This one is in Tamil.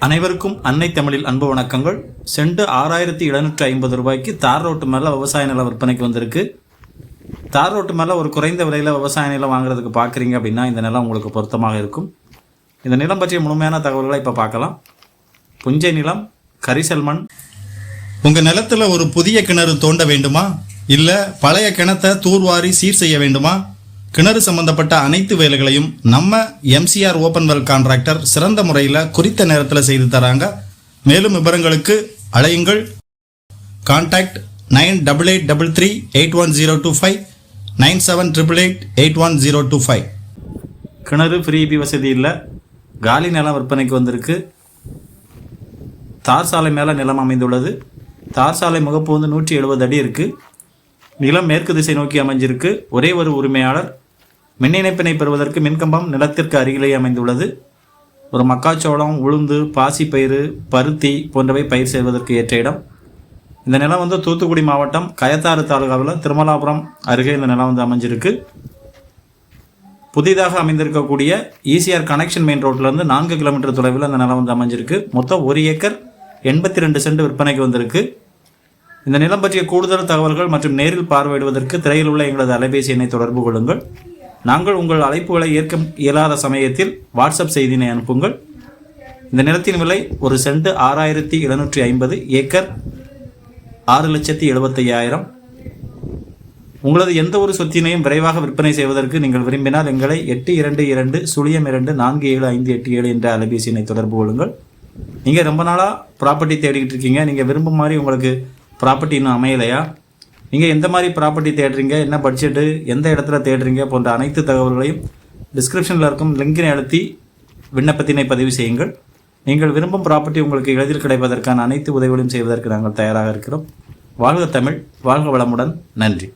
அனைவருக்கும் அன்னை தமிழில் அன்பு வணக்கங்கள். சென்ட் 6750 ரூபாய்க்கு தார் ரோட்டு மேலே விவசாய நிலம் விற்பனைக்கு வந்திருக்கு. தார் ரோட்டு மேலே ஒரு குறைந்த விலையில் விவசாய நிலம் வாங்குறதுக்கு பார்க்குறீங்க அப்படின்னா இந்த நிலம் உங்களுக்கு பொருத்தமாக இருக்கும். இந்த நிலம் பற்றிய முழுமையான தகவல்களை இப்போ பார்க்கலாம். புஞ்சை நிலம், கரிசல் மண். உங்கள் நிலத்தில் ஒரு புதிய கிணறு தோண்ட வேண்டுமா, இல்லை பழைய கிணத்தை தூர்வாரி சீர் செய்ய வேண்டுமா? கிணறு சம்பந்தப்பட்ட அனைத்து வேலைகளையும் நம்ம MCR ஓப்பன் வெல் கான்ட்ராக்டர் சிறந்த முறையில் குறித்த நேரத்தில் செய்து தராங்க. மேலும் விவரங்களுக்கு அழையுங்கள். கான்டாக்ட் 9883381025 9788811025. கிணறு ஃப்ரீபி வசதி இல்லை, காலி நிலம் விற்பனைக்கு வந்திருக்கு. தார் சாலை மேலே நிலம் அமைந்துள்ளது. தார் சாலை முகப்பு வந்து 170 அடி இருக்குது. நிலம் மேற்கு திசை நோக்கி அமைஞ்சிருக்கு. ஒரே ஒரு உரிமையாளர். மின் இணைப்பினை பெறுவதற்கு மின்கம்பம் நிலத்திற்கு அருகிலேயே அமைந்துள்ளது. ஒரு மக்காச்சோளம், உளுந்து, பாசிப்பயிறு, பருத்தி போன்றவை பயிர் செய்வதற்கு ஏற்ற இடம். இந்த நிலம் வந்து தூத்துக்குடி மாவட்டம் கயத்தாறு தாலுகாவில் திருமலாபுரம் அருகே இந்த நிலம் வந்து அமைஞ்சிருக்கு. புதிதாக அமைந்திருக்கக்கூடிய ECR கனெக்ஷன் மெயின் ரோட்லேருந்து 4 கிலோமீட்டர் தொலைவில் இந்த நிலம் வந்து அமைஞ்சிருக்கு. மொத்தம் 1 ஏக்கர் 82 சென்ட் விற்பனைக்கு வந்திருக்கு. இந்த நிலம் பற்றிய கூடுதல் தகவல்கள் மற்றும் நேரில் பார்வையிடுவதற்கு திரையில் உள்ள எங்களது அலைபேசி எண்ணை தொடர்பு கொள்ளுங்கள். நாங்கள் உங்கள் அழைப்புகளை ஏற்க இயலாத சமயத்தில் வாட்ஸ்அப் செய்தினை அனுப்புங்கள். இந்த நிலத்தின் விலை ஒரு சென்ட் 6750, ஏக்கர் 6,75,000. உங்களது எந்த ஒரு சொத்தினையும் விரைவாக விற்பனை செய்வதற்கு நீங்கள் விரும்பினால் எங்களை 8220247587 என்ற அலைபேசி எண்ணை தொடர்பு கொள்ளுங்கள். நீங்கள் ரொம்ப நாளாக ப்ராப்பர்ட்டி தேடிக்கிட்டு இருக்கீங்க. நீங்கள் விரும்பும் மாதிரி உங்களுக்கு ப்ராப்பர்ட்டி இன்னும் அமையலையா? நீங்கள் எந்த மாதிரி ப்ராப்பர்ட்டி தேடுறீங்க, என்ன பட்ஜெட்டு, எந்த இடத்துல தேடுறீங்க போன்ற அனைத்து தகவல்களையும் டிஸ்கிரிப்ஷனில் இருக்கும் லிங்கினை அழுத்தி விண்ணப்பத்தினை பதிவு செய்யுங்கள். நீங்கள் விரும்பும் ப்ராப்பர்ட்டி உங்களுக்கு எளிதில் கிடைப்பதற்கான அனைத்து உதவிகளையும் செய்வதற்கு நாங்கள் தயாராக இருக்கிறோம். வாழ்க தமிழ், வாழ்க வளமுடன். நன்றி.